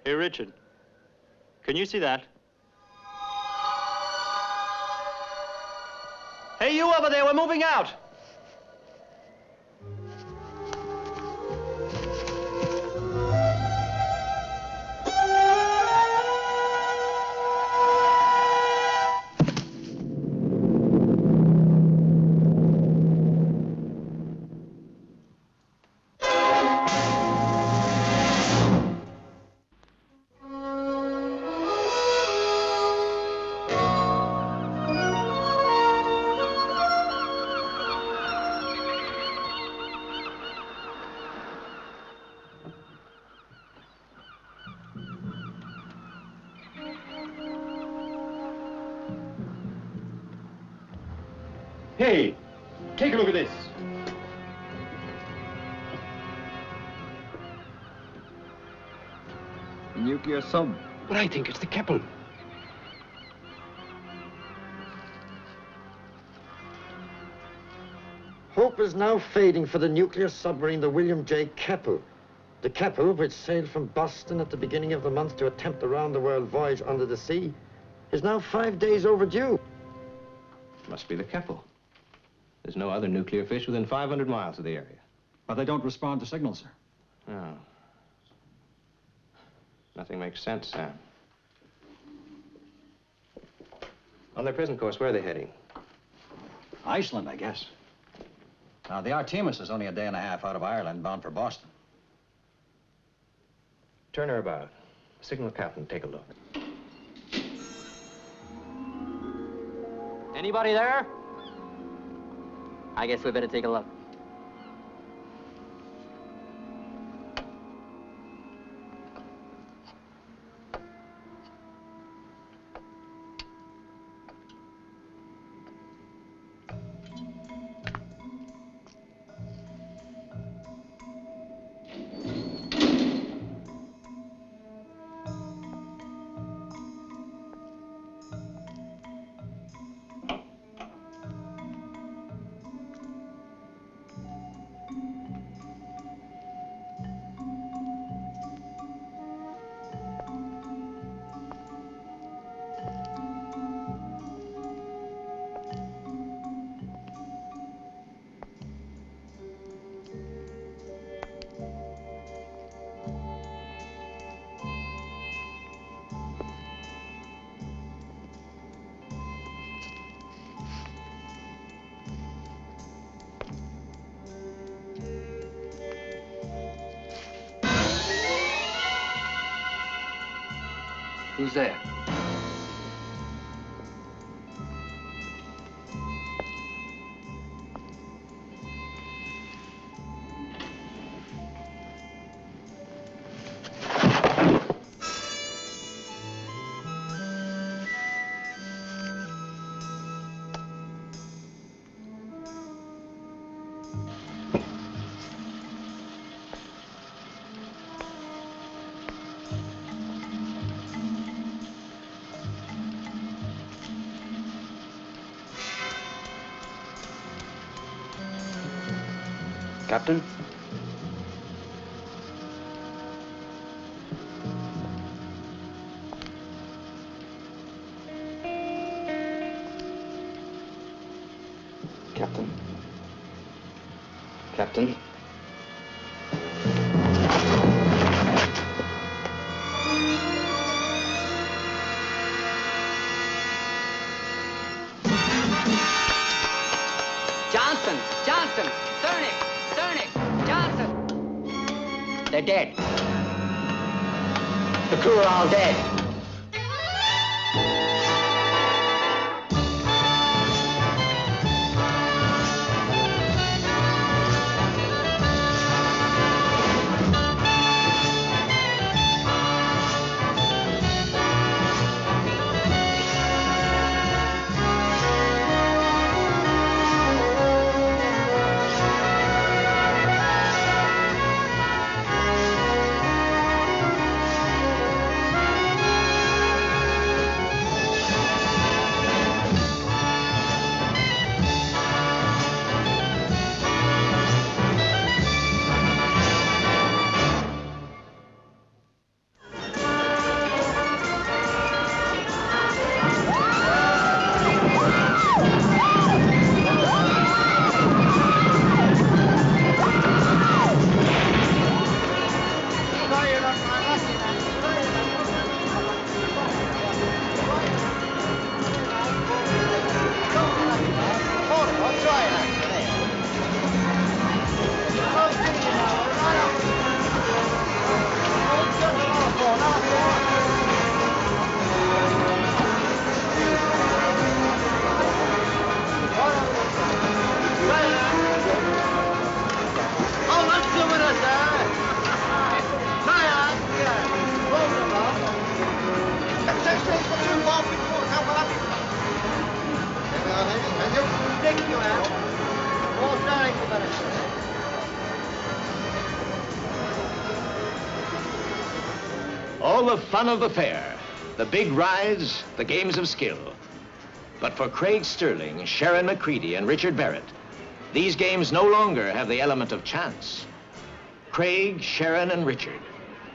Hey, Richard. Can you see that? Hey, you over there, we're moving out! Hey, take a look at this. Nuclear sub. But I think it's the Keppel. Hope is now fading for the nuclear submarine, the William J. Keppel. The Keppel, which sailed from Boston at the beginning of the month to attempt the round-the-world voyage under the sea, is now 5 days overdue. Must be the Keppel. There's no other nuclear fish within 500 miles of the area. But they don't respond to signals, sir. No. Nothing makes sense, Sam. On their present course, where are they heading? Iceland, I guess. Now, the Artemis is only a day and a half out of Ireland, bound for Boston. Turn her about. Signal captain, take a look. Anybody there? I guess we better take a look. Who's there? Captain? Captain? Captain? Johnson! Johnson! Cernick! Cernick! Johnson! They're dead. The crew are all dead. all the fun of the fair, the big rides, the games of skill. But for Craig Sterling, Sharon McCready, and Richard Barrett, these games no longer have the element of chance. Craig, Sharon, and Richard,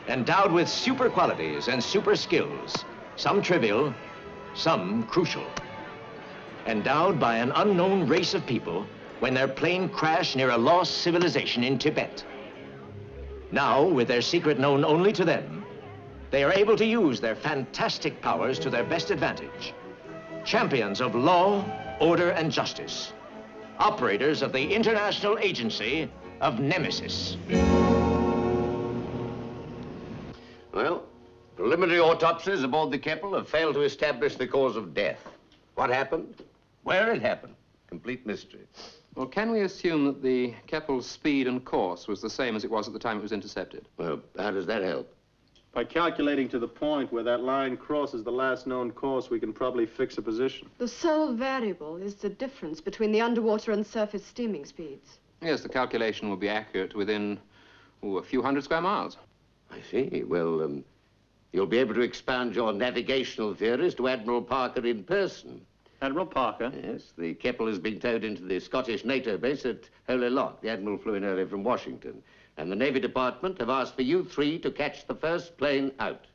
endowed with super qualities and super skills, some trivial, some crucial. Endowed by an unknown race of people when their plane crashed near a lost civilization in Tibet. Now, with their secret known only to them, they are able to use their fantastic powers to their best advantage. Champions of law, order, and justice. Operators of the international agency of Nemesis. Well, preliminary autopsies aboard the Keppel have failed to establish the cause of death. What happened? Where it happened? Complete mystery. Well, can we assume that the Keppel's speed and course was the same as it was at the time it was intercepted? Well, how does that help? By calculating to the point where that line crosses the last known course, we can probably fix a position. The sole variable is the difference between the underwater and surface steaming speeds. Yes, the calculation will be accurate to within, a few hundred square miles. I see. Well, you'll be able to expound your navigational theories to Admiral Parker in person. Admiral Parker? Yes, the Keppel is being towed into the Scottish NATO base at Holy Loch. The Admiral flew in earlier from Washington. And the Navy Department have asked for you three to catch the first plane out.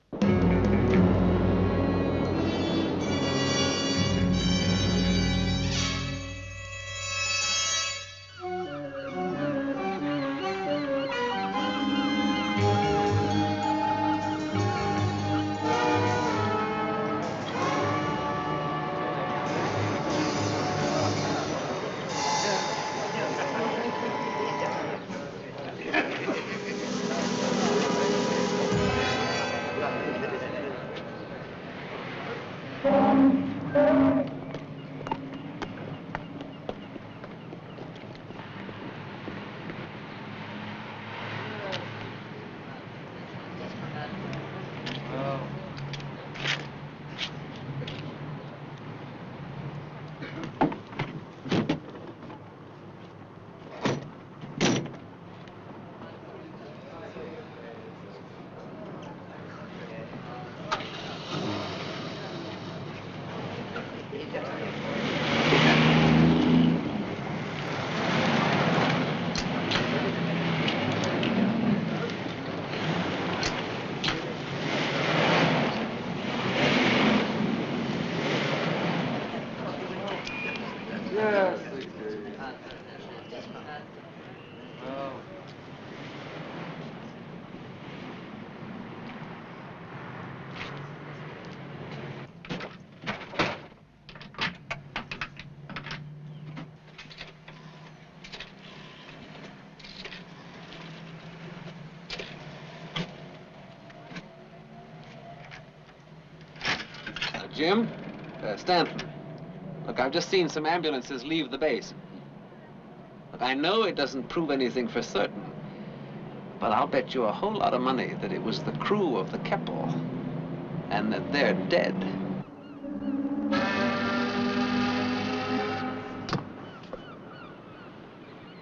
Jim? Stanton. Look, I've just seen some ambulances leave the base. Look, I know it doesn't prove anything for certain, but I'll bet you a whole lot of money that it was the crew of the Keppel, and that they're dead.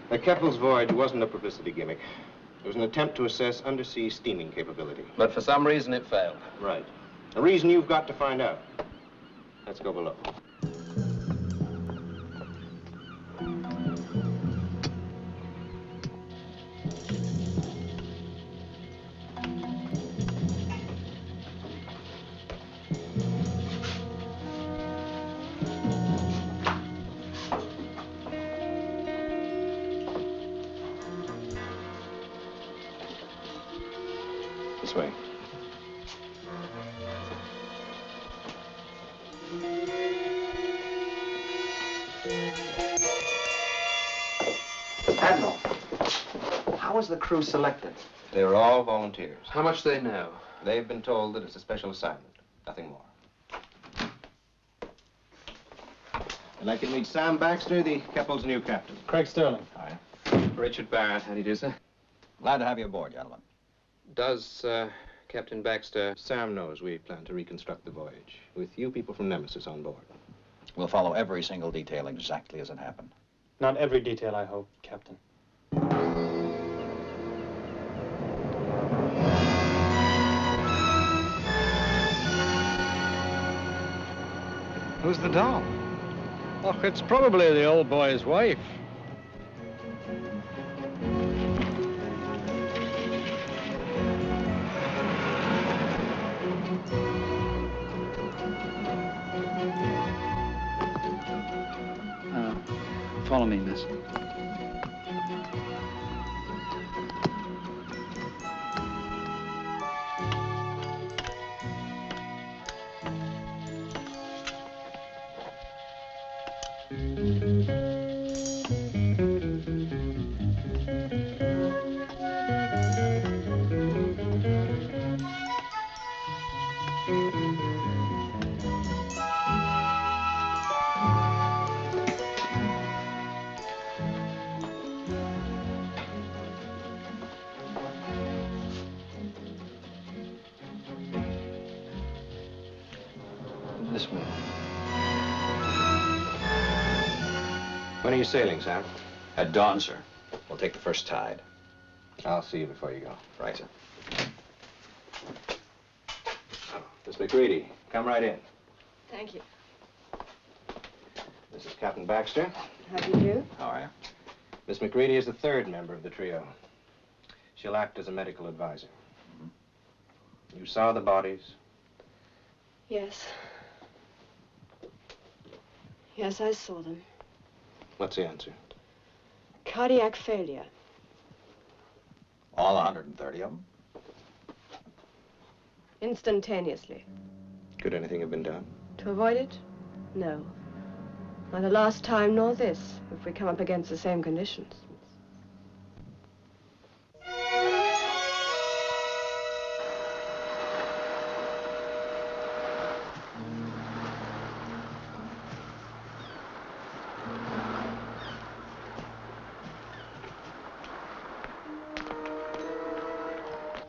The Keppel's voyage wasn't a publicity gimmick. It was an attempt to assess undersea steaming capability. But for some reason it failed. Right. A reason you've got to find out. Let's go below. This way. Admiral, how was the crew selected? They were all volunteers. How much do they know? They've been told that it's a special assignment, nothing more. I'd like you to meet Sam Baxter, the Keppel's new captain. Craig Sterling. Hi. Richard Barrett, how do you do, sir? Glad to have you aboard, gentlemen. Does, Captain Baxter... Sam knows we plan to reconstruct the voyage, with you people from Nemesis on board. We'll follow every single detail exactly as it happened. Not every detail, I hope, Captain. Who's the doll? Oh, it's probably the old boy's wife. Follow me, miss. This way. When are you sailing, Sam? At dawn, sir. We'll take the first tide. I'll see you before you go. Right, sir. Miss McCready, come right in. Thank you. This is Captain Baxter. How do you do? How are you? Miss McCready is the third member of the trio. She'll act as a medical advisor. You saw the bodies? Yes. Yes, I saw them. What's the answer? Cardiac failure. All 130 of them? Instantaneously. Could anything have been done? To avoid it? No. Neither last time nor this, if we come up against the same conditions.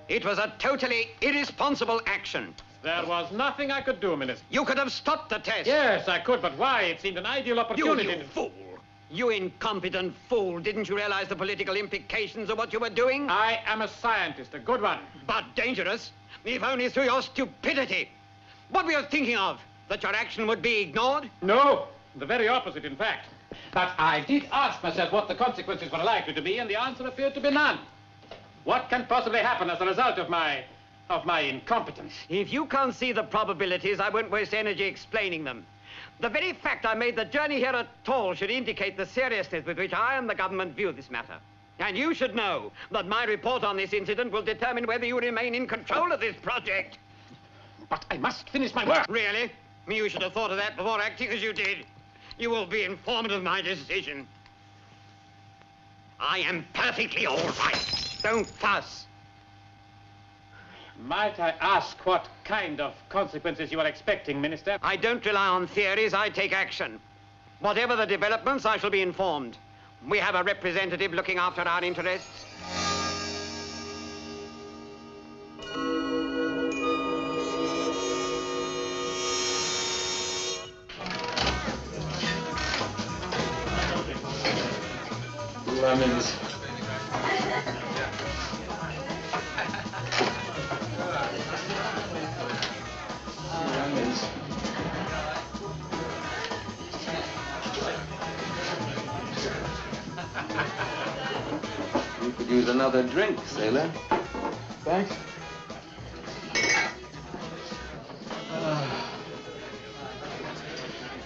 It was a totally irresponsible action. There was nothing I could do, Minister. You could have stopped the test. Yes, I could, but why? It seemed an ideal opportunity. You fool! You incompetent fool! Didn't you realize the political implications of what you were doing? I am a scientist, a good one. But dangerous, if only through your stupidity. What were you thinking of? That your action would be ignored? No, the very opposite, in fact. But I did ask myself what the consequences were likely to be, and the answer appeared to be none. What can possibly happen as a result of my incompetence? If you can't see the probabilities, I won't waste energy explaining them. The very fact I made the journey here at all should indicate the seriousness with which I and the government view this matter. And you should know that my report on this incident will determine whether you remain in control of this project. But I must finish my work. Really? You should have thought of that before acting as you did. You will be informed of my decision. I am perfectly all right. Don't fuss. Might I ask what kind of consequences you are expecting, Minister? I don't rely on theories, I take action. Whatever the developments, I shall be informed. We have a representative looking after our interests. Lemons. You could use another drink, sailor. Thanks.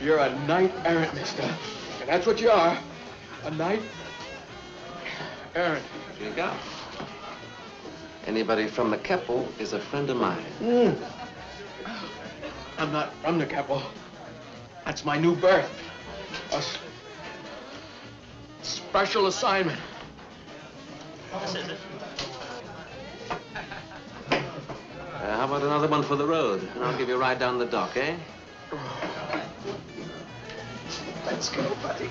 You're a knight-errant, mister. And that's what you are. A knight-errant. Drink up. Anybody from the Keppel is a friend of mine. I'm not from the Keppel. That's my new berth. A special assignment. How about another one for the road? And I'll give you a ride down the dock, eh? Let's go, buddy.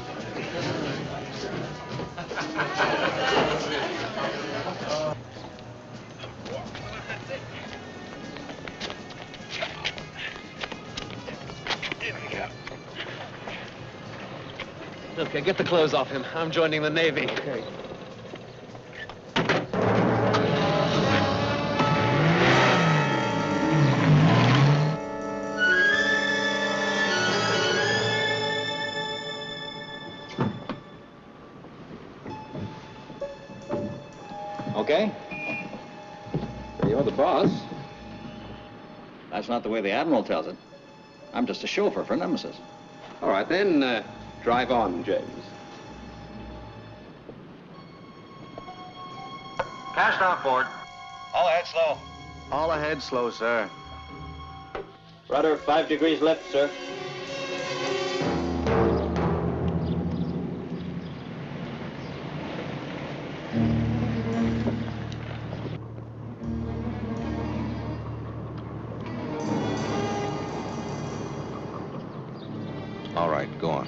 Here we go. Okay, get the clothes off him. I'm joining the Navy. Okay. That's not the way the Admiral tells it. I'm just a chauffeur for Nemesis. All right, then, drive on, James. Cast off board. All ahead slow. All ahead slow, sir. Rudder 5 degrees left, sir. All right, go on.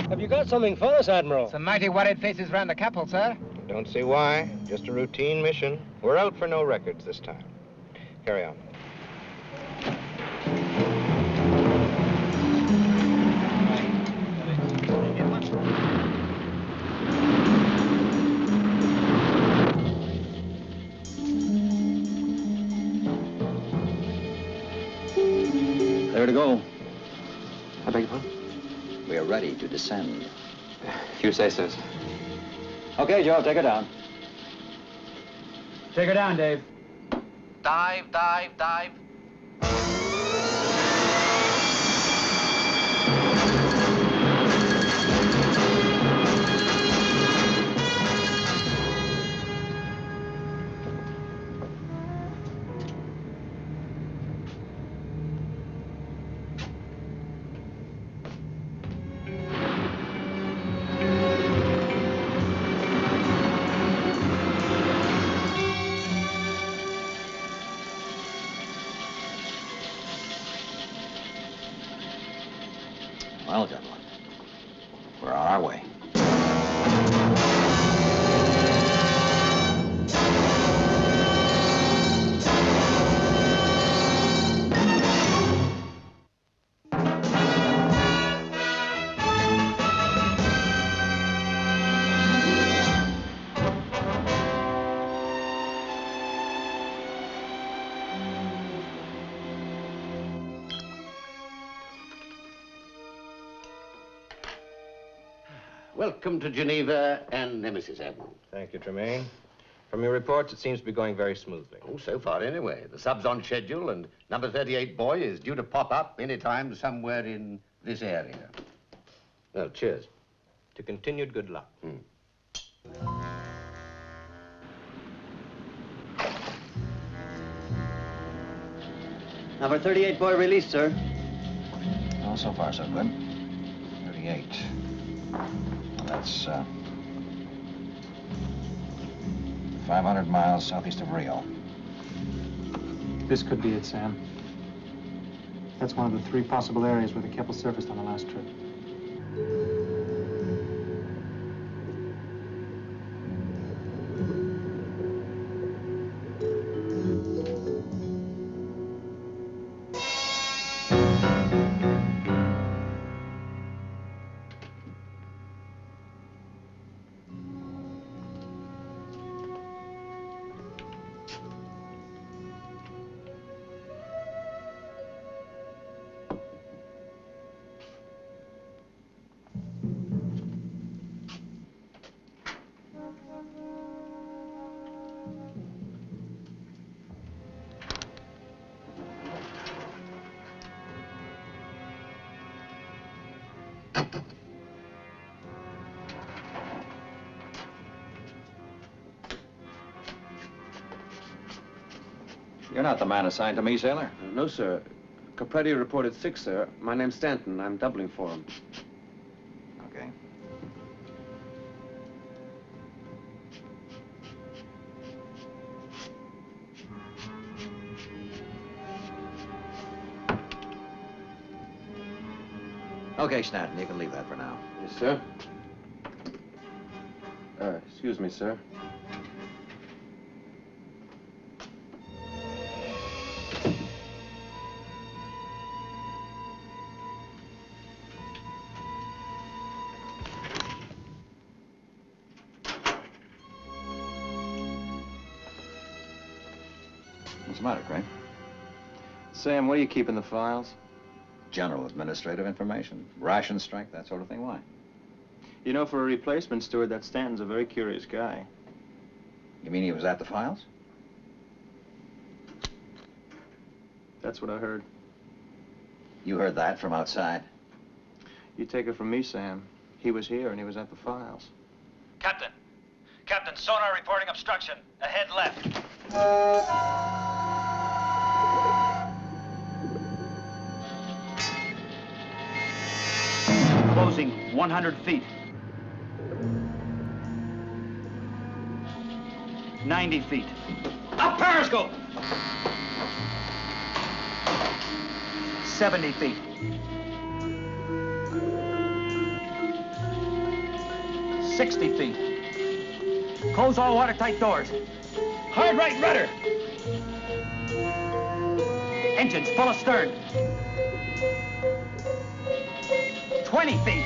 Have you got something for us, Admiral? Some mighty worried faces around the Keppel, sir. Don't see why. Just a routine mission. We're out for no records this time. Carry on. Clear to go. I beg your pardon? We are ready to descend. If you say so, sir. Okay, Joe, take her down. Take her down, Dave. Dive, dive, dive. Well, gentlemen, we're on our way. Welcome to Geneva and Nemesis, Admiral. Thank you, Tremaine. From your reports, it seems to be going very smoothly. Oh, so far anyway. The sub's on schedule, and number 38 boy is due to pop up anytime somewhere in this area. Well, cheers. To continued good luck. Number 38 boy released, sir. Well, so far, so good. 38. That's 500 miles southeast of Rio. This could be it, Sam. That's one of the 3 possible areas where the Keppel surfaced on the last trip. You're not the man assigned to me, sailor? No, sir. Capretti reported sick, sir. My name's Stanton. I'm doubling for him. Okay. Okay, Stanton, you can leave that for now. Yes, sir. Excuse me, sir. What's the matter, Craig? Sam, what do you keep in the files? general administrative information. Ration strike, that sort of thing. Why? You know, for a replacement, Stuart, that Stanton's a very curious guy. You mean he was at the files? That's what I heard. You heard that from outside? You take it from me, Sam. He was here and he was at the files. Captain. Captain, sonar reporting obstruction. Ahead left. Closing 100 feet. 90 feet. Up periscope! 70 feet. 60 feet. Close all watertight doors. Hard right rudder. Engines full astern. 20 feet.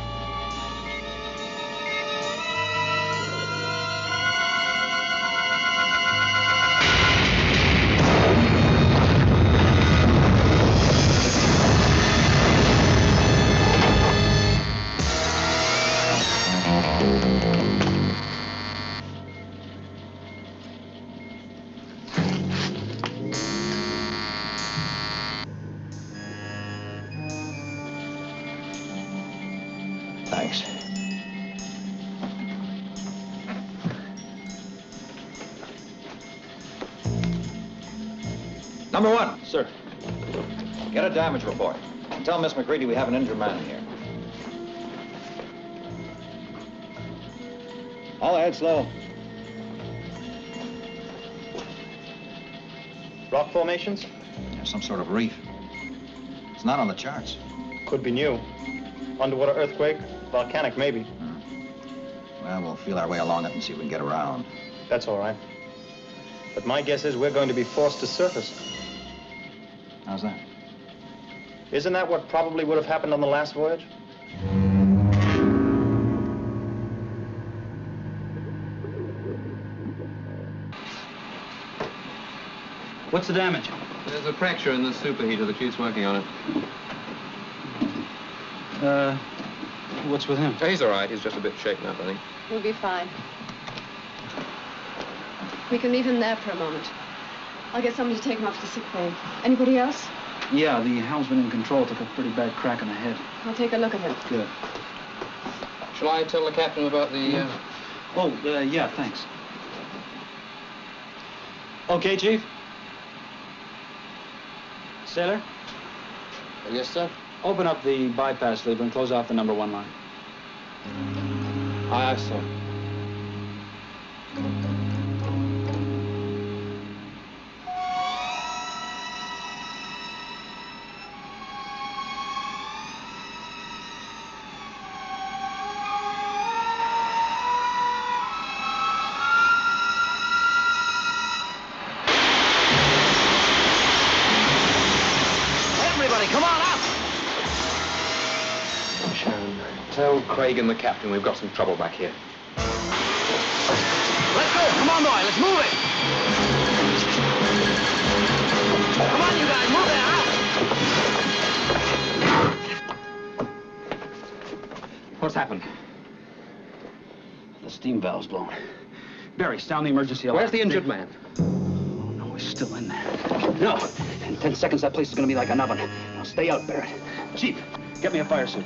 Thanks. Number one. Sir. Get a damage report. And tell Miss McCready we have an injured man here. All ahead, slow. Rock formations? There's some sort of reef. It's not on the charts. Could be new. Underwater earthquake, volcanic maybe. Well, we'll feel our way along it and see if we can get around. That's all right. But my guess is we're going to be forced to surface. How's that? Isn't that what probably would have happened on the last voyage? What's the damage? There's a fracture in the superheater. The chief's working on it. What's with him? He's all right. He's just a bit shaken up, I think. We'll be fine. We can leave him there for a moment. I'll get somebody to take him up to the sick bay. Anybody else? Yeah, the helmsman in control took a pretty bad crack on the head. I'll take a look at him. Good. Shall I tell the captain about the... Yeah, thanks. Okay, Chief? Sailor? Yes, sir? Open up the bypass lever and close off the number 1 line. Aye, sir. Tell Craig and the captain we've got some trouble back here. Let's go. Come on, boy. Let's move it. Come on, you guys. Move it, What's happened? The steam valve's blown. Barry, sound the emergency alarm. Where's the injured man? Oh, no, he's still in there. No. In 10 seconds, that place is going to be like an oven. Now, stay out, Barrett. Chief, get me a fire suit.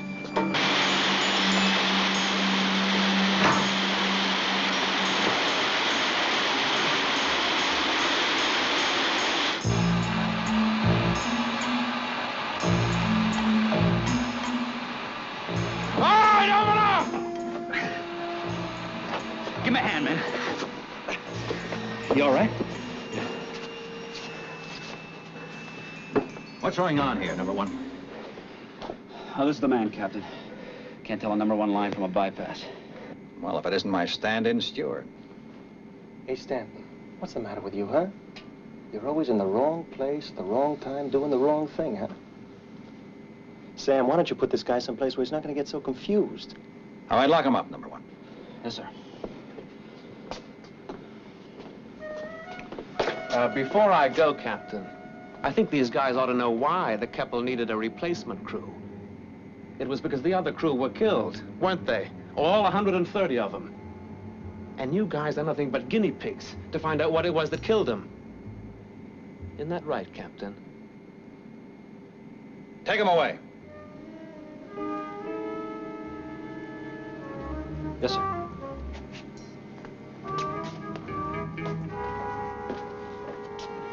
Give me a hand, man. You all right? What's going on here, number 1? Oh, this is the man, Captain. Can't tell a number 1 line from a bypass. Well, if it isn't my stand-in, Stuart. Hey, Stanton, what's the matter with you, huh? You're always in the wrong place, the wrong time, doing the wrong thing, huh? Sam, why don't you put this guy someplace where he's not going to get so confused? All right, lock him up, number 1. Yes, sir. Before I go, Captain, I think these guys ought to know why the Keppel needed a replacement crew. It was because the other crew were killed, weren't they? All 130 of them. And you guys are nothing but guinea pigs to find out what it was that killed them. Isn't that right, Captain? Take him away. Yes, sir.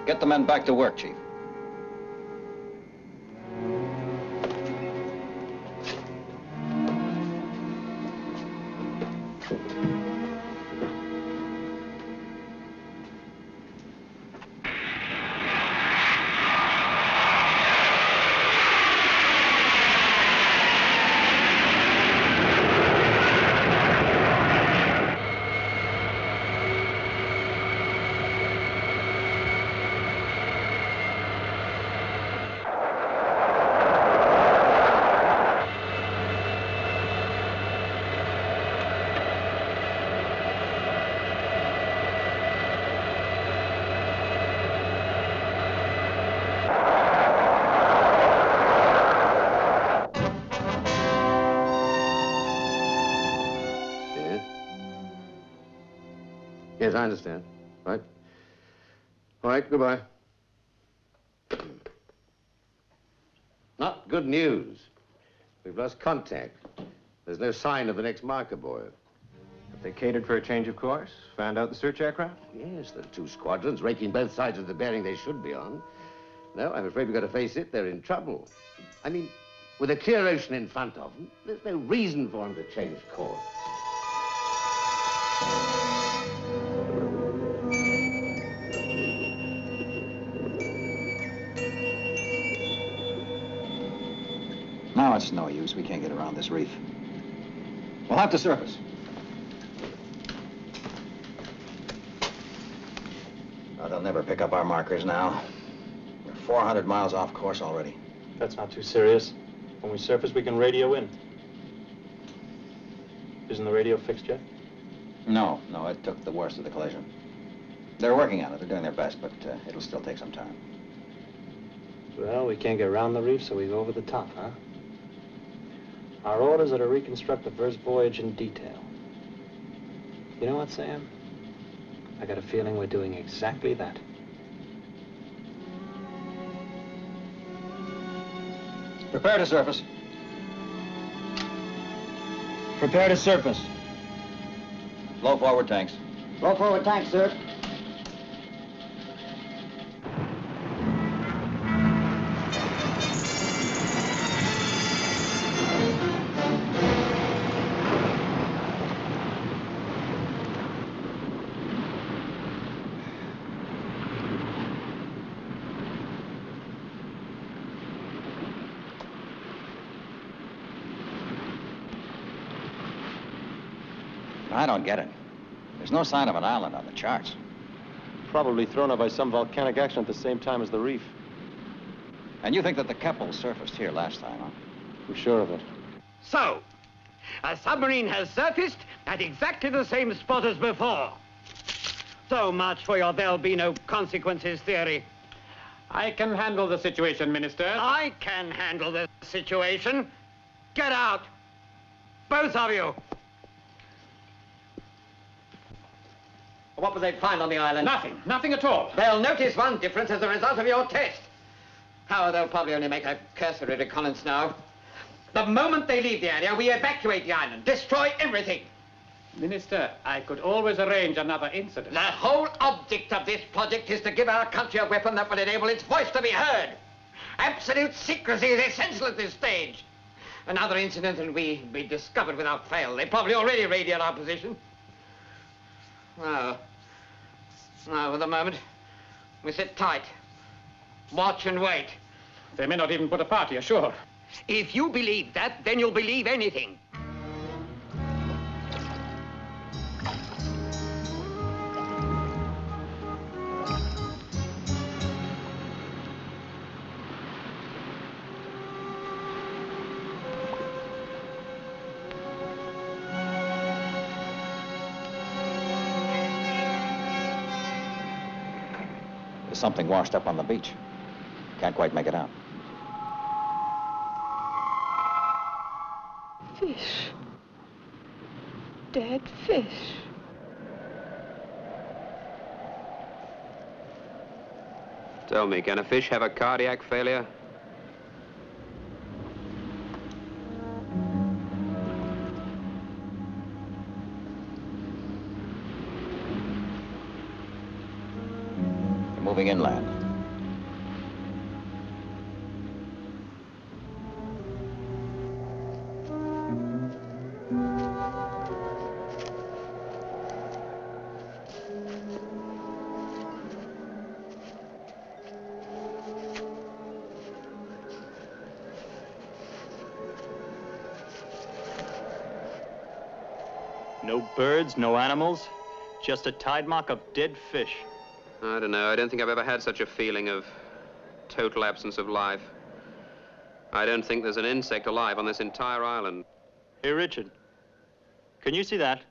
Get the men back to work, Chief. Yes, I understand. Right. All right, goodbye. Not good news. We've lost contact. There's no sign of the next marker boy. Have they catered for a change of course? Found out the search aircraft? Yes, there are 2 squadrons raking both sides of the bearing they should be on. No, I'm afraid we've got to face it. They're in trouble. I mean, with a clear ocean in front of them, there's no reason for them to change course. No, it's no use. We can't get around this reef. We'll have to surface. Oh, they'll never pick up our markers now. We're 400 miles off course already. That's not too serious. When we surface, we can radio in. Isn't the radio fixed yet? No, it took the worst of the collision. They're working on it. They're doing their best, but it'll still take some time. Well, we can't get around the reef, so we go over the top, huh? Our orders are to reconstruct the first voyage in detail. You know what, Sam? I got a feeling we're doing exactly that. Prepare to surface. Prepare to surface. Blow forward tanks. Blow forward tanks, sir. I don't get it. There's no sign of an island on the charts. Probably thrown up by some volcanic action at the same time as the reef. And you think that the Keppel surfaced here last time, huh? We're sure of it. So, a submarine has surfaced at exactly the same spot as before. So much for your there'll be no consequences theory. I can handle the situation, Minister. I can handle the situation. Get out. Both of you. What will they find on the island? Nothing. Nothing at all. They'll notice one difference as a result of your test. How they'll probably only make a cursory reconnaissance now. The moment they leave the area, we evacuate the island, destroy everything. Minister, I could always arrange another incident. The whole object of this project is to give our country a weapon that will enable its voice to be heard. Absolute secrecy is essential at this stage. Another incident and we'd be discovered without fail. They probably already radioed our position. No, for the moment, we sit tight. Watch and wait. They may not even put a party ashore. If you believe that, then you'll believe anything. There's something washed up on the beach. Can't quite make it out. Fish. Dead fish. Tell me, can a fish have a cardiac failure? They're moving inland. No birds, no animals, just a tide mark of dead fish. I don't know. I don't think I've ever had such a feeling of total absence of life. I don't think there's an insect alive on this entire island. Hey, Richard, can you see that?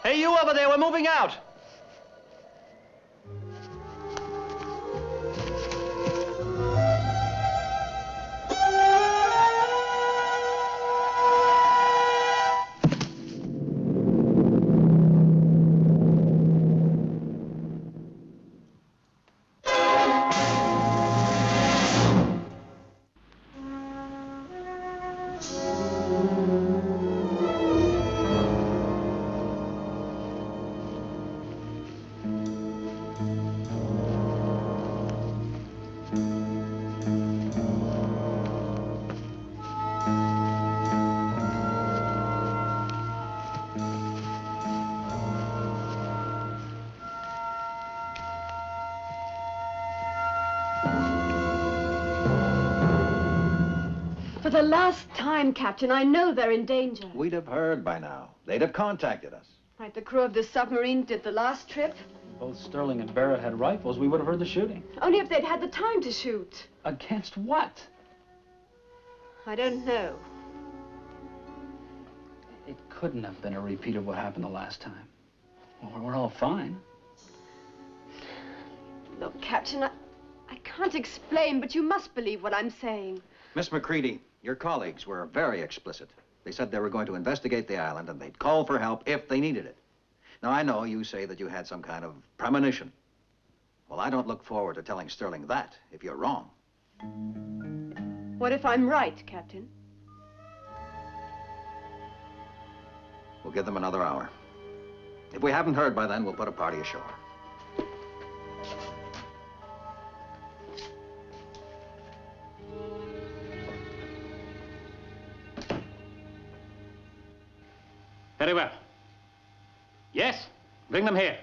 Hey, you over there, we're moving out. For the last time, Captain, I know they're in danger. We'd have heard by now. They'd have contacted us. Like the crew of this submarine did the last trip. Both Sterling and Barrett had rifles. We would have heard the shooting. Only if they'd had the time to shoot. Against what? I don't know. It couldn't have been a repeat of what happened the last time. Well, we're all fine. Look, Captain, I can't explain, but you must believe what I'm saying. Miss McCready, your colleagues were very explicit. They said they were going to investigate the island and they'd call for help if they needed it. Now, I know you say that you had some kind of premonition. Well, I don't look forward to telling Sterling that if you're wrong. What if I'm right, Captain? We'll give them another hour. If we haven't heard by then, we'll put a party ashore. Very well. Yes, bring them here.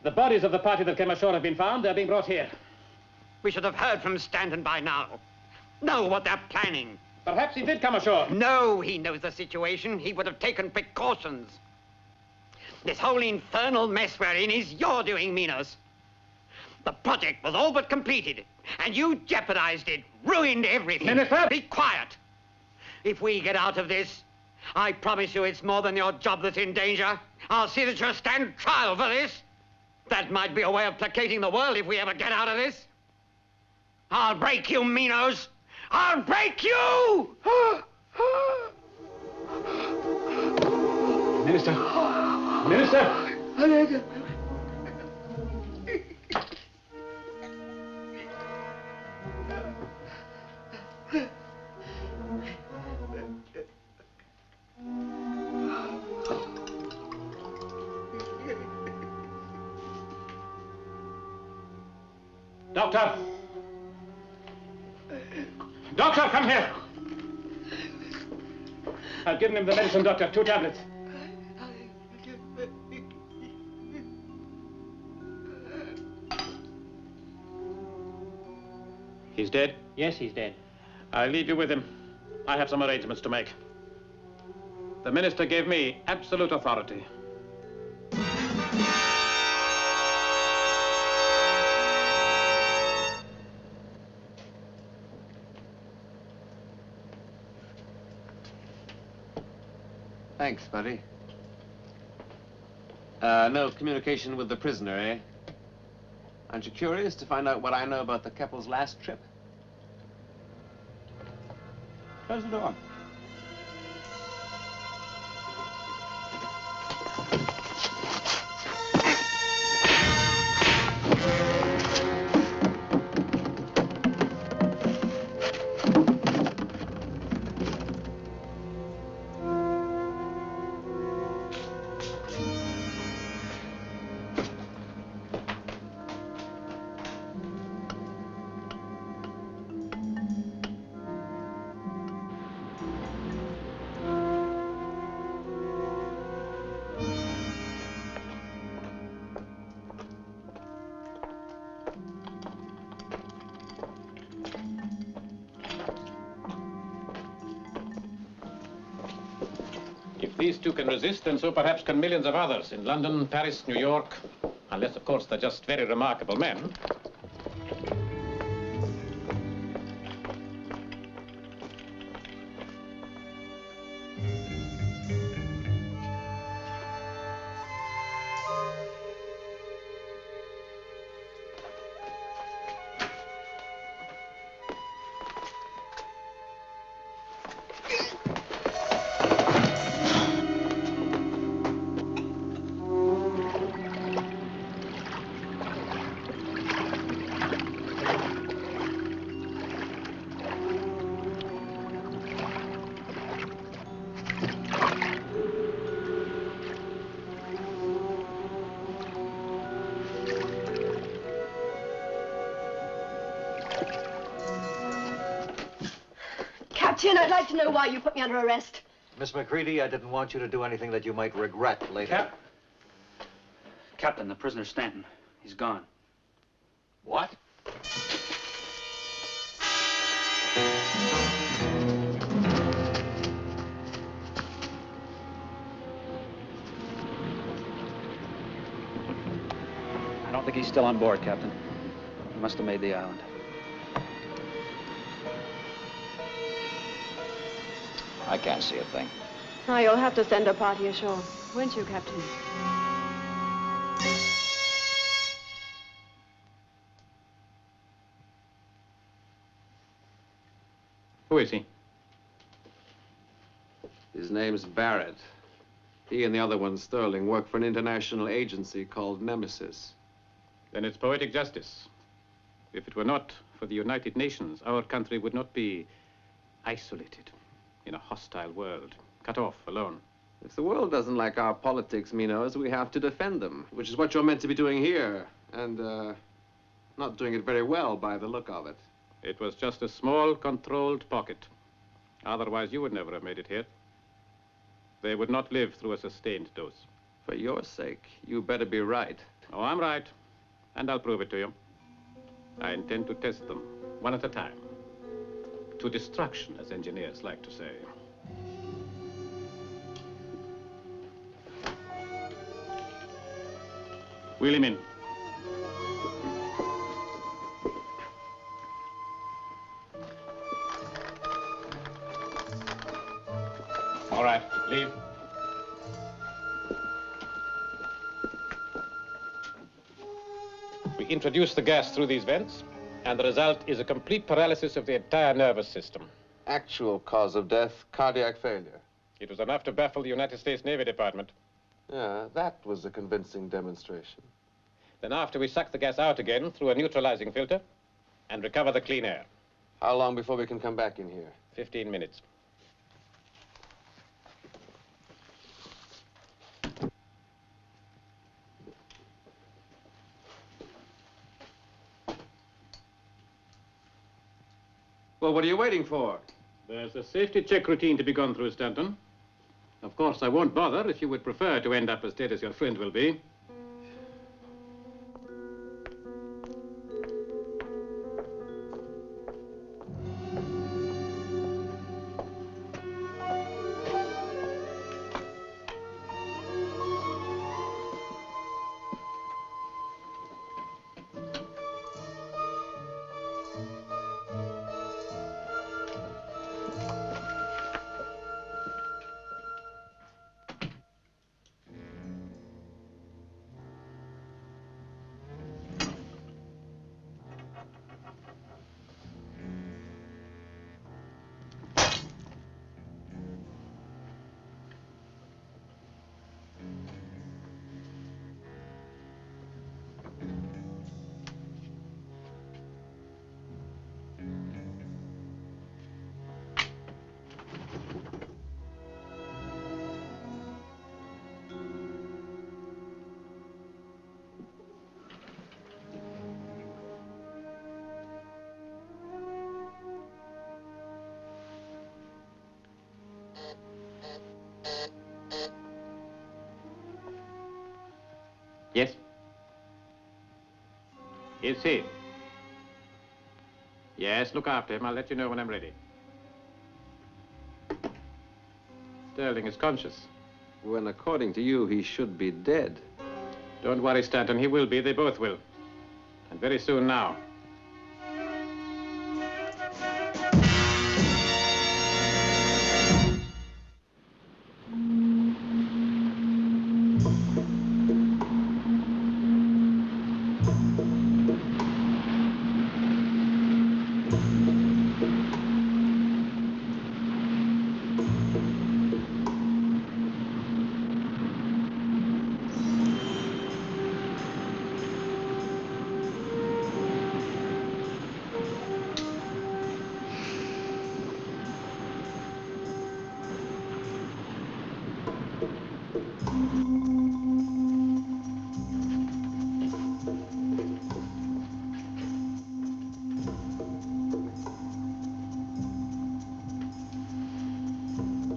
The bodies of the party that came ashore have been found. They're being brought here. We should have heard from Stanton by now. Know what they're planning. Perhaps he did come ashore. No, he knows the situation. He would have taken precautions. This whole infernal mess we're in is your doing, Minos. The project was all but completed, and you jeopardized it, ruined everything. Minister! Be quiet. If we get out of this, I promise you it's more than your job that's in danger. I'll see that you stand trial for this. That might be a way of placating the world if we ever get out of this. I'll break you, Minos. I'll break you! Minister! Minister! Doctor! Doctor, come here! I've given him the medicine, Doctor. 2 tablets. He's dead? Yes, he's dead. I'll leave you with him. I have some arrangements to make. The minister gave me absolute authority. Thanks, buddy. No communication with the prisoner, eh? Aren't you curious to find out what I know about the Keppel's last trip? Close the door. If these two can resist, then so perhaps can millions of others in London, Paris, New York, unless, of course, they're just very remarkable men. Captain, I'd like to know why you put me under arrest. Miss McCready, I didn't want you to do anything that you might regret later. Captain, the prisoner Stanton. He's gone. What? I don't think he's still on board, Captain. He must have made the island. I can't see a thing. Now you'll have to send a party ashore, won't you, Captain? Who is he? His name's Barrett. He and the other one, Sterling, work for an international agency called Nemesis. Then it's poetic justice. If it were not for the United Nations, our country would not be isolated in a hostile world, cut off, alone. If the world doesn't like our politics, Minos, we have to defend them, which is what you're meant to be doing here, and not doing it very well by the look of it. It was just a small, controlled pocket. Otherwise, you would never have made it here. They would not live through a sustained dose. For your sake, you better be right. Oh, I'm right, and I'll prove it to you. I intend to test them, one at a time. To destruction, as engineers like to say. Wheel him in. All right, leave. We introduce the gas through these vents, and the result is a complete paralysis of the entire nervous system. Actual cause of death, cardiac failure. It was enough to baffle the United States Navy Department. Yeah, that was a convincing demonstration. Then after we suck the gas out again through a neutralizing filter and recover the clean air. How long before we can come back in here? 15 minutes. Well, what are you waiting for? There's a safety check routine to be gone through, Stanton. Of course, I won't bother if you would prefer to end up as dead as your friend will be. Yes? Is he? Yes, look after him. I'll let you know when I'm ready. Sterling is conscious. When, according to you, he should be dead. Don't worry, Stanton. He will be. They both will. And very soon now.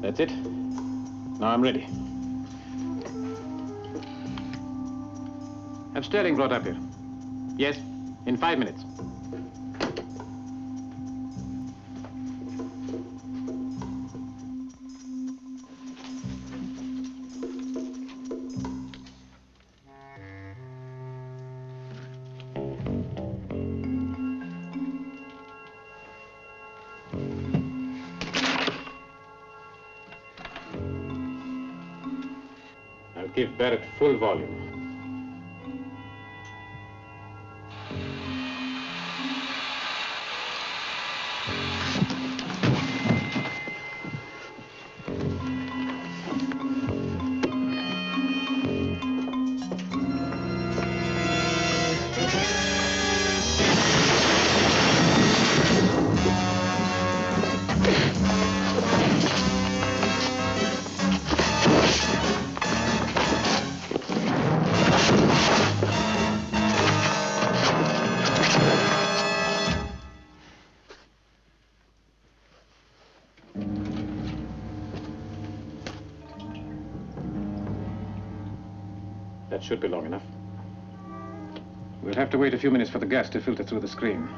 That's it. Now I'm ready. Have Sterling brought up here. Yes, in 5 minutes. Give Barrett full volume. That should be long enough. We'll have to wait a few minutes for the gas to filter through the screen.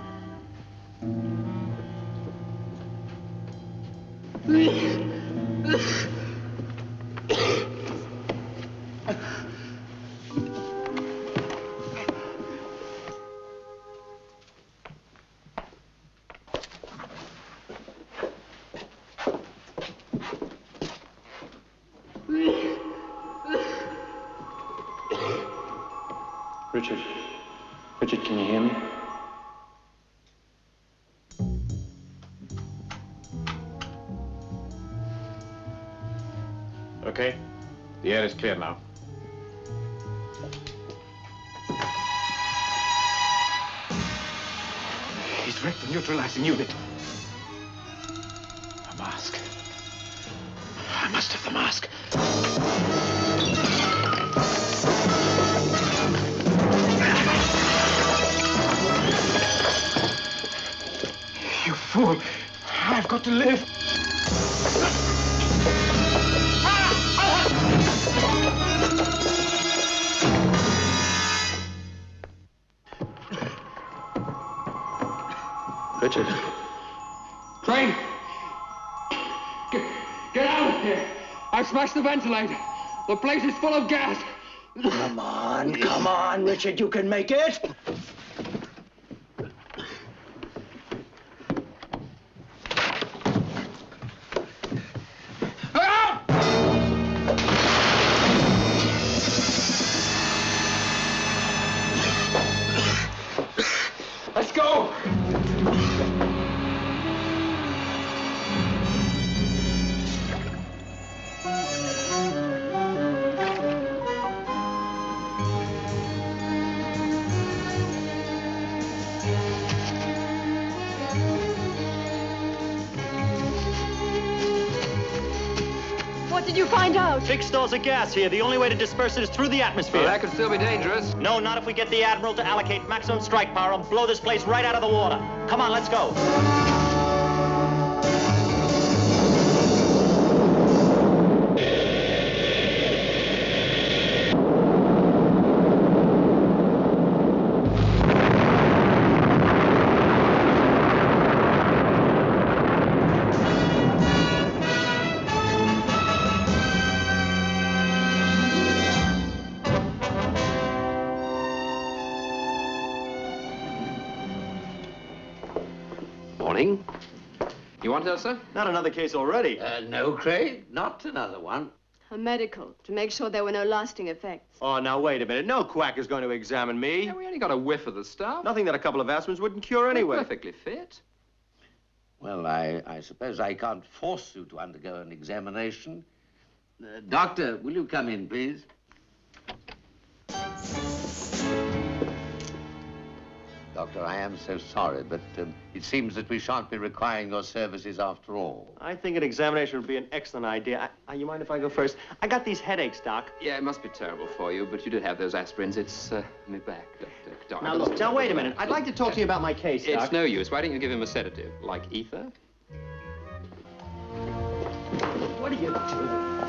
Richard, can you hear me? Okay, the air is clear now. He's wrecked the neutralizing unit. A mask. I must have the mask. You fool! I've got to live! Richard. Crane! Get out of here! I've smashed the ventilator. The place is full of gas. Come on, Richard, you can make it. Let's go! What did you find out? Big stores of gas here. The only way to disperse it is through the atmosphere. Well, that could still be dangerous. No, not if we get the Admiral to allocate maximum strike power and blow this place right out of the water. Come on, let's go. Morning. You want her, sir? Not another case already. No, Craig, not another one. A medical, to make sure there were no lasting effects. Oh, now, wait a minute. No quack is going to examine me. Yeah, we only got a whiff of the stuff. Nothing that a couple of aspirins wouldn't cure anyway. We're perfectly fit. Well, I suppose I can't force you to undergo an examination. Doctor, will you come in, please? Doctor, I am so sorry, but it seems that we shan't be requiring your services after all. I think an examination would be an excellent idea. You mind if I go first? I got these headaches, Doc. Yeah, it must be terrible for you, but you did have those aspirins. It's me back, Doc. Now, look, now, wait a minute. I'd like to talk to you about my case, Doc. It's no use. Why don't you give him a sedative, like ether? What are you doing?